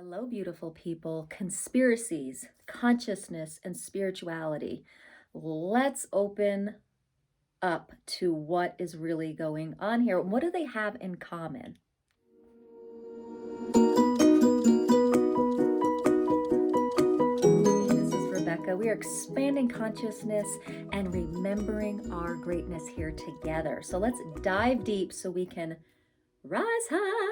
Hello, beautiful people. Conspiracies, consciousness, and spirituality. Let's open up to what is really going on here. What do they have in common? This is Rebecca. We are expanding consciousness and remembering our greatness here together. So let's dive deep so we can rise high.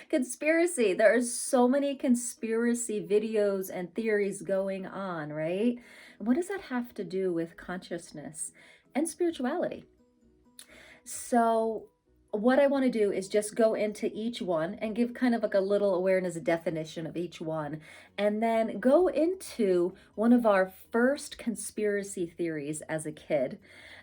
Conspiracy. There are so many conspiracy videos and theories going on, right? What does that have to do with consciousness and spirituality? So, what I want to do is just go into each one and give kind of like a little awareness definition of each one, and then go into one of our first conspiracy theories as a kid,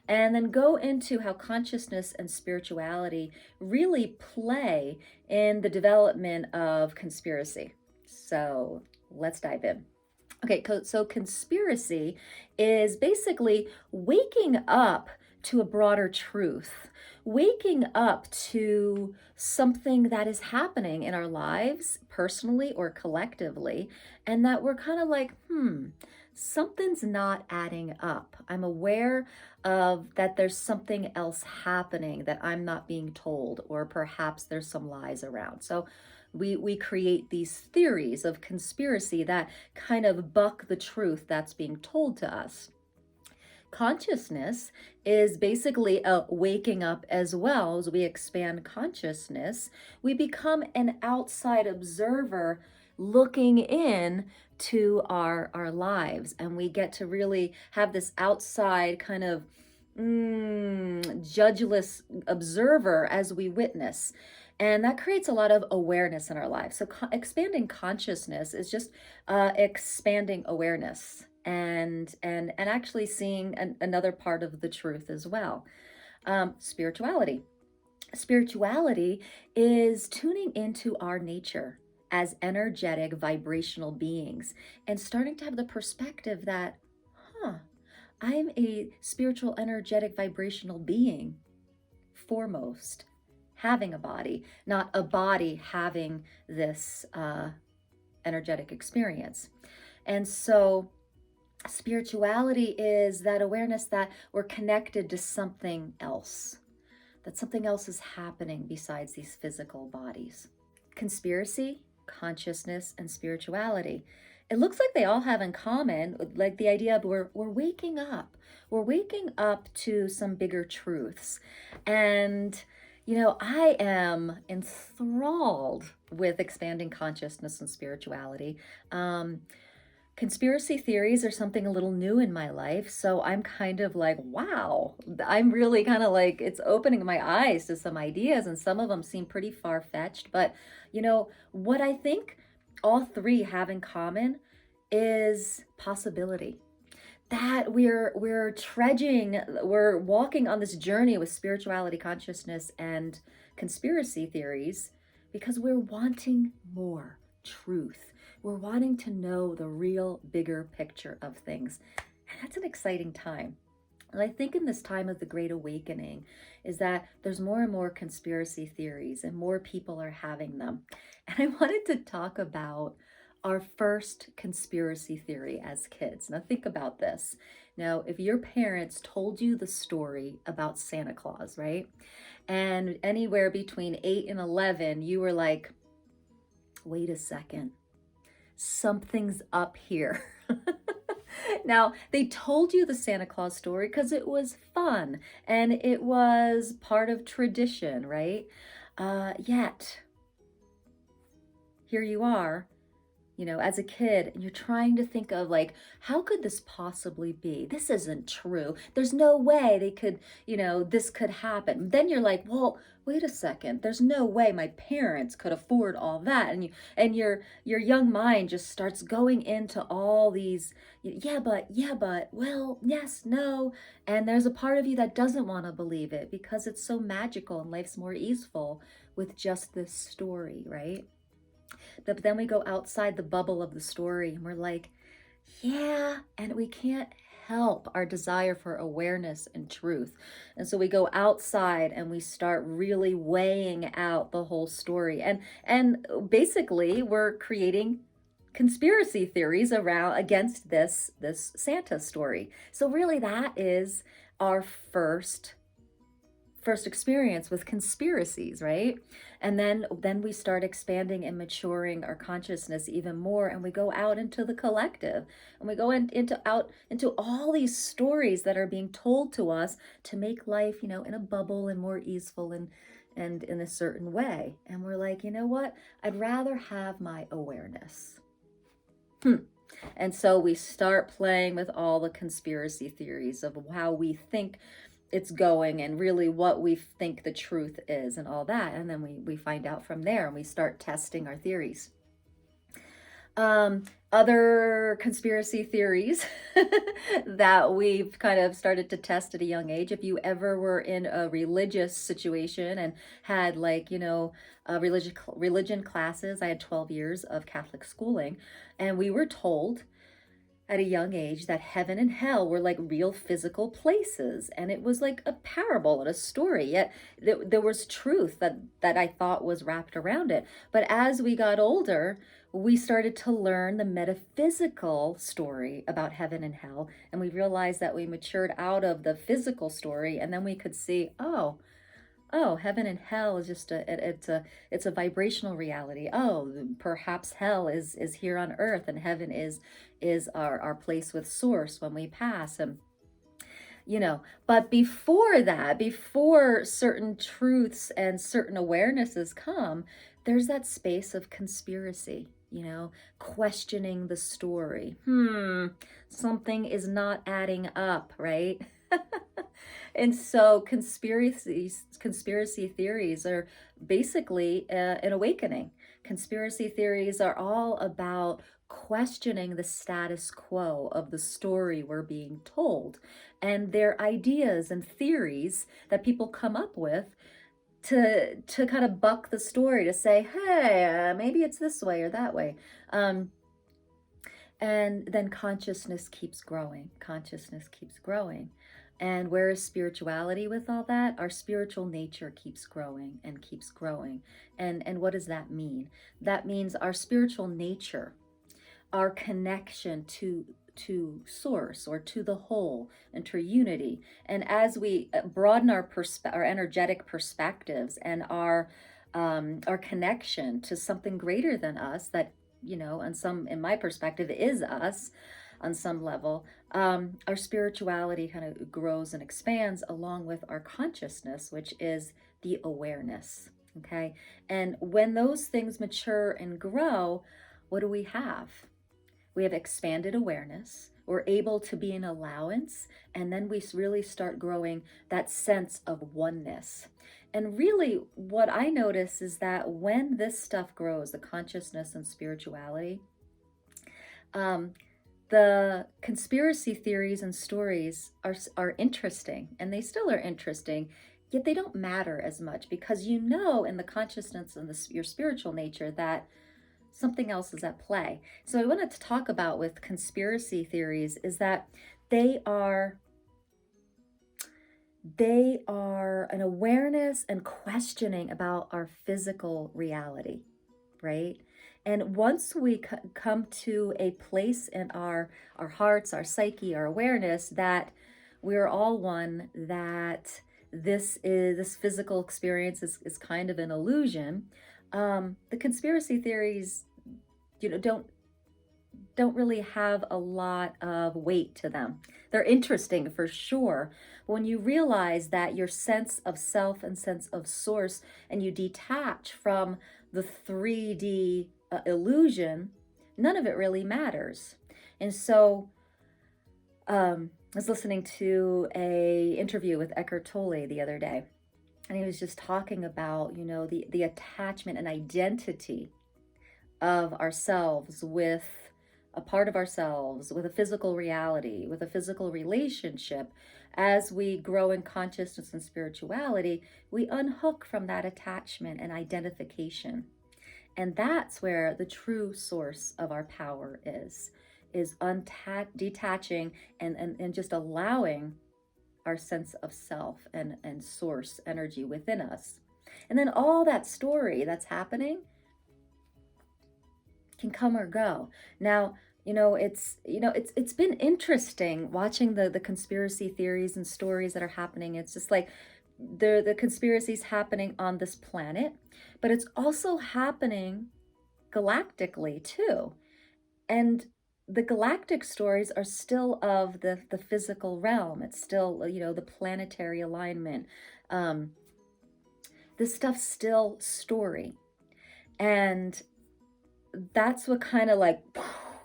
and then go into how consciousness and spirituality really play in the development of conspiracy. So, let's dive in. Okay, so conspiracy is basically waking up to a broader truth, waking up to something that is happening in our lives, personally or collectively, and that we're kind of like, something's not adding up. I'm aware of that there's something else happening that I'm not being told, or perhaps there's some lies around. So we create these theories of conspiracy that kind of buck the truth that's being told to us. Consciousness is basically a waking up as well. As we expand consciousness, we become an outside observer looking in to our lives, and we get to really have this outside kind of judgeless observer as we witness. And that creates a lot of awareness in our lives. So expanding consciousness is just expanding awareness and actually seeing another part of the truth as well. Spirituality. Spirituality is tuning into our nature as energetic vibrational beings and starting to have the perspective that, I'm a spiritual, energetic, vibrational being, foremost, having a body, not a body having this energetic experience. And so spirituality is that awareness that we're connected to something else, that something else is happening besides these physical bodies. Conspiracy, consciousness, and spirituality. It looks like they all have in common, like the idea of we're waking up. We're waking up to some bigger truths. And, I am enthralled with expanding consciousness and spirituality. Conspiracy theories are something a little new in my life. So I'm kind of like, wow, I'm really kind of like, it's opening my eyes to some ideas, and some of them seem pretty far-fetched. But, what I think all three have in common is possibility. That we're walking on this journey with spirituality, consciousness, and conspiracy theories because we're wanting more truth. We're wanting to know the real bigger picture of things. And that's an exciting time. And I think in this time of the Great Awakening is that there's more and more conspiracy theories and more people are having them. And I wanted to talk about our first conspiracy theory as kids. Now think about this. Now, if your parents told you the story about Santa Claus, right? And anywhere between 8 and 11, you were like, wait a second, something's up here. Now, they told you the Santa Claus story because it was fun and it was part of tradition, right? Yet, here you are, as a kid, and you're trying to think of like, how could this possibly be? This isn't true. There's no way they could, this could happen. Then you're like, well, wait a second. There's no way my parents could afford all that. And your young mind just starts going into all these, yeah, but, well, yes, no. And there's a part of you that doesn't want to believe it because it's so magical and life's more easeful with just this story, right? But then we go outside the bubble of the story and we're like, yeah, and we can't help our desire for awareness and truth. And so we go outside and we start really weighing out the whole story. And basically we're creating conspiracy theories around against this Santa story. So really that is our first experience with conspiracies, right? And then we start expanding and maturing our consciousness even more, and we go out into the collective, and we go into all these stories that are being told to us to make life, in a bubble and more easeful and in a certain way. And we're like, you know what? I'd rather have my awareness. And so we start playing with all the conspiracy theories of how we think it's going and really what we think the truth is and all that. And then we find out from there and we start testing our theories. Other conspiracy theories that we've kind of started to test at a young age. If you ever were in a religious situation and had religion classes, I had 12 years of Catholic schooling, and we were told at a young age that heaven and hell were like real physical places, and it was like a parable and a story, yet there was truth that I thought was wrapped around it. But as we got older, we started to learn the metaphysical story about heaven and hell, and we realized that we matured out of the physical story, and then we could see, heaven and hell is just it's a vibrational reality. Perhaps hell is here on earth, and heaven is our place with source when we pass. And but before that, before certain truths and certain awarenesses come, there's that space of conspiracy, questioning the story. Something is not adding up, right? And so conspiracy theories are basically an awakening. Conspiracy theories are all about questioning the status quo of the story we're being told, and their ideas and theories that people come up with to kind of buck the story, to say, hey, maybe it's this way or that way. And then consciousness keeps growing. And where is spirituality with all that? Our spiritual nature keeps growing and keeps growing. And what does that mean? That means our spiritual nature, our connection to source or to the whole and to unity. And as we broaden our energetic perspectives and our connection to something greater than us, that in my perspective is us on some level, our spirituality kind of grows and expands along with our consciousness, which is the awareness. Okay. And when those things mature and grow, what do we have? We have expanded awareness. We're able to be in allowance. And then we really start growing that sense of oneness. And really what I notice is that when this stuff grows, the consciousness and spirituality, the conspiracy theories and stories are interesting, and they still are interesting, yet they don't matter as much, because in the consciousness and your spiritual nature that something else is at play. So I wanted to talk about with conspiracy theories is that they are an awareness and questioning about our physical reality, right? And once we come to a place in our hearts, our psyche, our awareness that we're all one, that this physical experience is kind of an illusion, the conspiracy theories, don't really have a lot of weight to them. They're interesting for sure. But when you realize that your sense of self and sense of source, and you detach from the 3D illusion, none of it really matters. And so I was listening to a interview with Eckhart Tolle the other day, and he was just talking about, the attachment and identity of ourselves with a part of ourselves, with a physical reality, with a physical relationship. As we grow in consciousness and spirituality, we unhook from that attachment and identification. And that's where the true source of our power is. is detaching and just allowing our sense of self and source energy within us. And then all that story that's happening can come or go. Now, it's been interesting watching the conspiracy theories and stories that are happening. It's just like the conspiracies happening on this planet, but it's also happening galactically too. And the galactic stories are still of the physical realm. It's still, the planetary alignment. Um, this stuff's still story. And that's what kind of like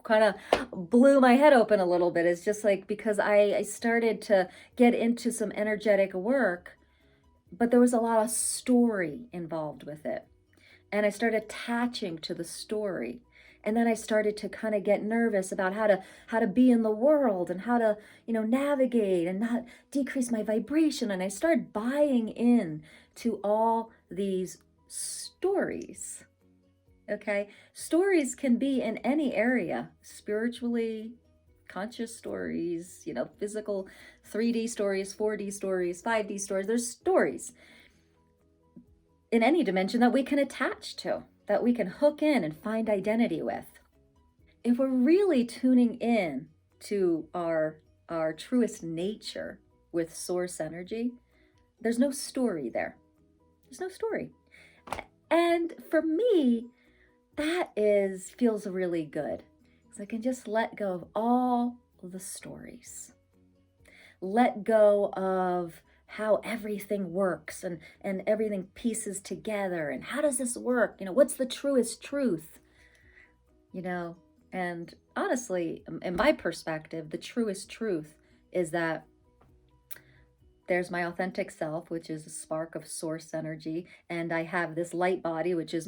kind of blew my head open a little bit. It's just like because I started to get into some energetic work, but there was a lot of story involved with it. And I started attaching to the story. And then I started to kind of get nervous about how to be in the world and how to, navigate and not decrease my vibration. And I started buying in to all these stories. Okay. Stories can be in any area, spiritually, conscious stories, physical 3D stories, 4D stories, 5D stories. There's stories in any dimension that we can attach to, that we can hook in and find identity with. If we're really tuning in to our truest nature with source energy, there's no story there. There's no story. And for me, that feels really good. Because I can just let go of all the stories. Let go of how everything works and everything pieces together. And how does this work? What's the truest truth? And honestly, in my perspective, the truest truth is that there's my authentic self, which is a spark of source energy, and I have this light body, which is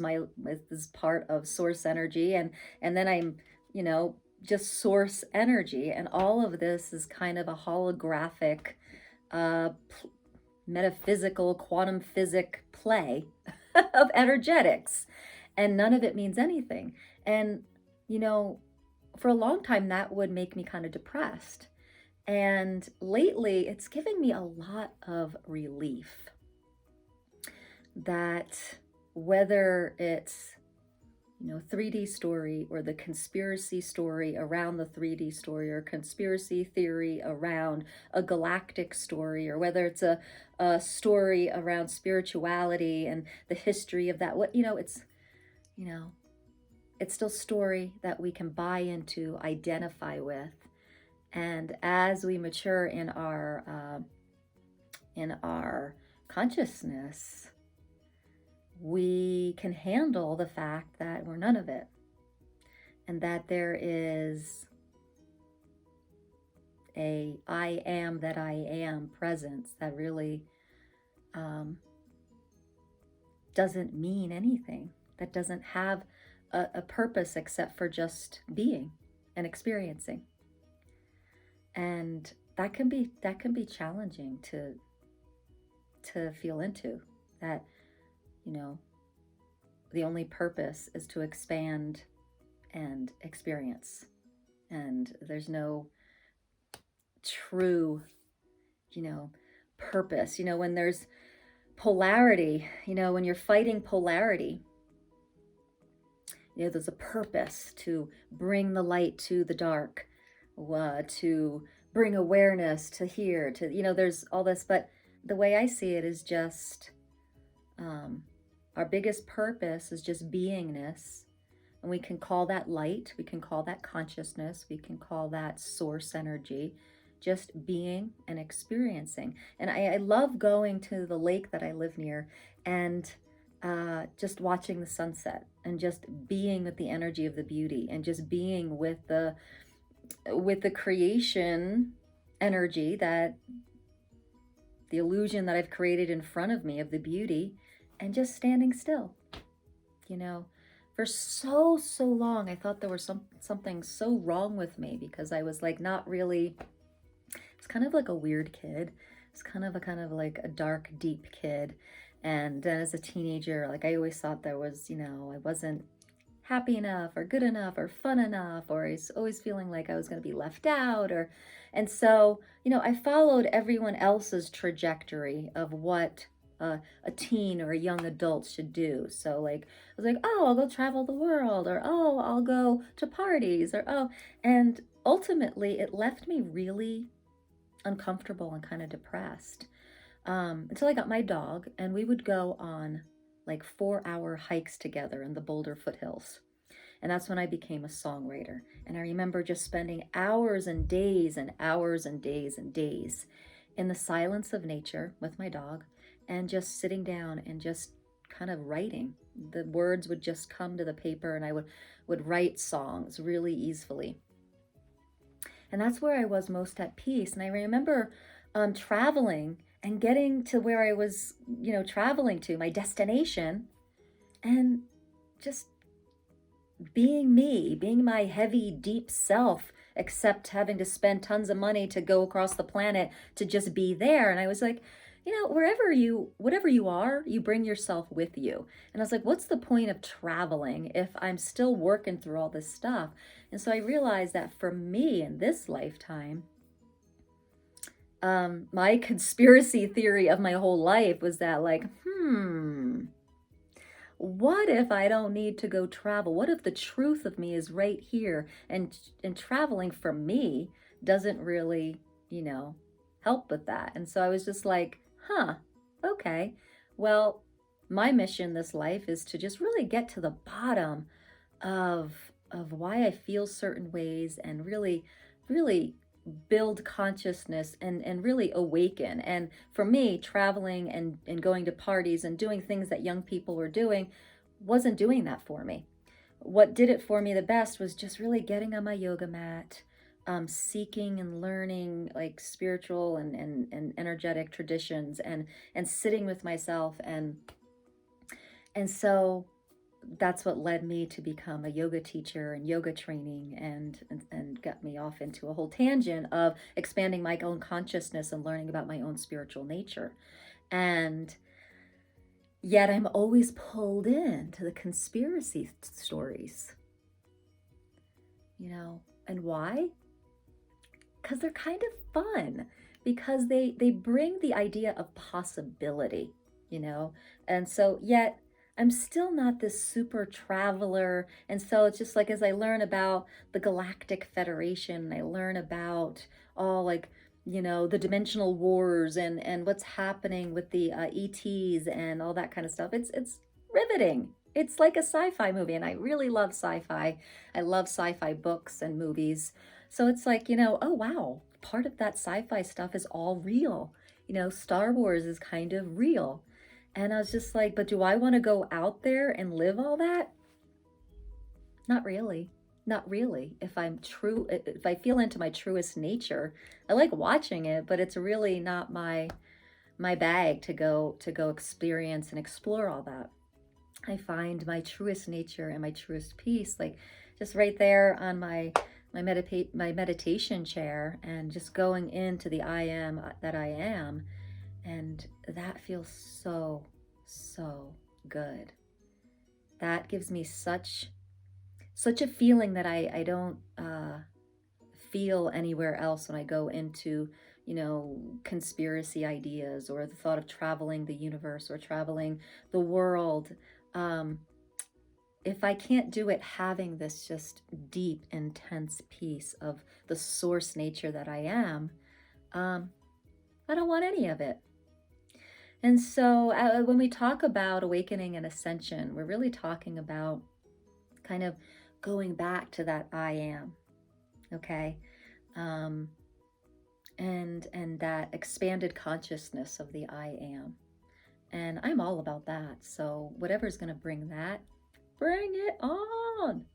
this part of source energy, and then I'm, just source energy, and all of this is kind of a holographic, uh, metaphysical quantum physic play of energetics, and none of it means anything. And for a long time, that would make me kind of depressed. And lately, it's giving me a lot of relief that whether it's, 3D story or the conspiracy story around the 3D story or conspiracy theory around a galactic story, or whether it's a story around spirituality and the history of that, you know, it's still story that we can buy into, identify with. And as we mature in our consciousness, we can handle the fact that we're none of it, and that there is a I am that I am presence that really doesn't mean anything, that doesn't have a purpose except for just being and experiencing. And that can be challenging to feel into, that the only purpose is to expand and experience, and there's no true purpose. When there's polarity, when you're fighting polarity, there's a purpose to bring the light to the dark, to bring awareness to here, to, there's all this. But the way I see it is just our biggest purpose is just beingness. And we can call that light, we can call that consciousness, we can call that source energy, just being and experiencing. And I love going to the lake that I live near and just watching the sunset and just being with the energy of the beauty and just being with the creation energy, that the illusion that I've created in front of me of the beauty, and just standing still. For so long I thought there was something so wrong with me, because I was like not really, it's kind of like a weird kid. It's kind of like a dark, deep kid. And then as a teenager, like I always thought there was, I wasn't happy enough or good enough or fun enough, or I was always feeling like I was going to be left out. And so, I followed everyone else's trajectory of what a teen or a young adult should do. So like, I was like, oh, I'll go travel the world, or oh, I'll go to parties, or oh, and ultimately it left me really uncomfortable and kind of depressed. Until I got my dog, and we would go on like 4-hour hikes together in the Boulder foothills. And that's when I became a songwriter. And I remember just spending hours and days and hours and days and days in the silence of nature with my dog, and just sitting down and just kind of writing. The words would just come to the paper, and I would write songs really easily. And that's where I was most at peace. And I remember traveling and getting to where I was, traveling to my destination, and just being me, being my heavy, deep self, except having to spend tons of money to go across the planet to just be there. And I was like, whatever you are, you bring yourself with you. And I was like, what's the point of traveling if I'm still working through all this stuff? And so I realized that for me in this lifetime, my conspiracy theory of my whole life was that, like, what if I don't need to go travel? What if the truth of me is right here, and traveling for me doesn't really, help with that? And so I was just like, okay. Well, my mission this life is to just really get to the bottom of why I feel certain ways, and really, really build consciousness, and really awaken. And for me, traveling and going to parties and doing things that young people were doing wasn't doing that for me. What did it for me the best was just really getting on my yoga mat, seeking and learning like spiritual and energetic traditions, and sitting with myself. And so that's what led me to become a yoga teacher and yoga training, and got me off into a whole tangent of expanding my own consciousness and learning about my own spiritual nature. And yet I'm always pulled into the conspiracy stories, and why? Because they're kind of fun, because they bring the idea of possibility, and so yet I'm still not this super traveler. And so it's just like, as I learn about the Galactic Federation, I learn about all, like, the dimensional wars, and what's happening with the ETs and all that kind of stuff. It's riveting. It's like a sci-fi movie, and I really love sci-fi. I love sci-fi books and movies. So it's like, oh wow, part of that sci-fi stuff is all real. Star Wars is kind of real. And I was just like, but do I want to go out there and live all that? Not really. Not really. If I feel into my truest nature, I like watching it, but it's really not my bag to go experience and explore all that. I find my truest nature and my truest peace, like just right there on my meditation chair, and just going into the I am that I am. And that feels so, so good. That gives me such a feeling that I don't feel anywhere else when I go into, conspiracy ideas, or the thought of traveling the universe or traveling the world. If I can't do it having this just deep, intense peace of the source nature that I am, I don't want any of it. And so when we talk about awakening and ascension, we're really talking about kind of going back to that I am, okay? And that expanded consciousness of the I am. And I'm all about that. So whatever's going to bring that, bring it on.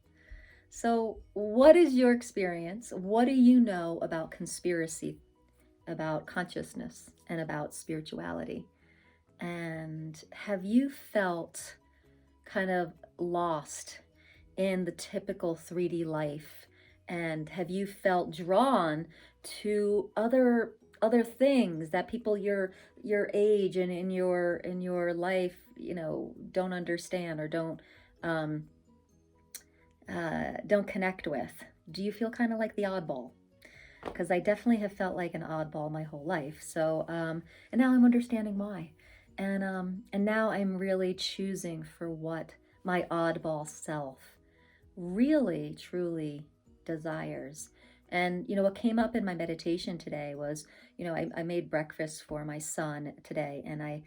So what is your experience? What do you know about conspiracy, about consciousness, and about spirituality? And have you felt kind of lost in the typical 3D life? And have you felt drawn to other things that people your age and in your life, don't understand, or don't don't connect with? Do you feel kind of like the oddball? Because I definitely have felt like an oddball my whole life. So, and now I'm understanding why. And now I'm really choosing for what my oddball self really, truly desires. And, what came up in my meditation today was, I made breakfast for my son today. And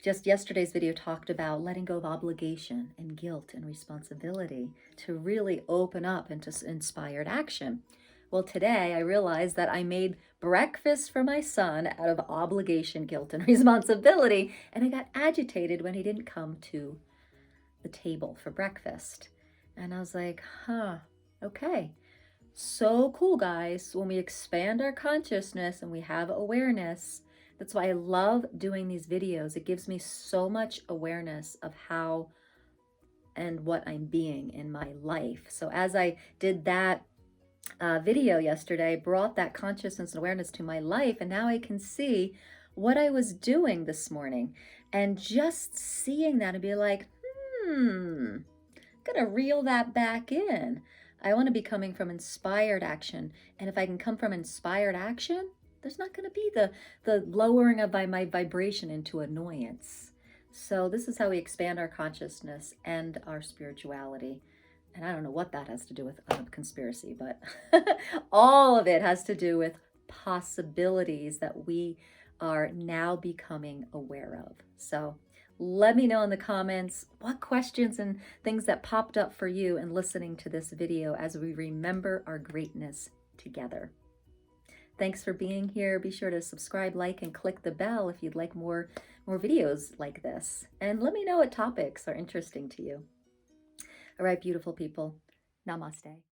just yesterday's video talked about letting go of obligation and guilt and responsibility to really open up into inspired action. Well, today I realized that I made breakfast for my son out of obligation, guilt, and responsibility. And I got agitated when he didn't come to the table for breakfast. And I was like, okay. So cool, guys. When we expand our consciousness and we have awareness, that's why I love doing these videos. It gives me so much awareness of how and what I'm being in my life. So as I did that video yesterday, brought that consciousness and awareness to my life, and now I can see what I was doing this morning. And just seeing that and be like, I'm gonna reel that back in. I want to be coming from inspired action. And if I can come from inspired action, there's not going to be the lowering of my vibration into annoyance. So this is how we expand our consciousness and our spirituality. And I don't know what that has to do with conspiracy, but all of it has to do with possibilities that we are now becoming aware of. So let me know in the comments what questions and things that popped up for you in listening to this video as we remember our greatness together. Thanks for being here. Be sure to subscribe, like, and click the bell if you'd like more videos like this. And let me know what topics are interesting to you. All right, beautiful people. Namaste.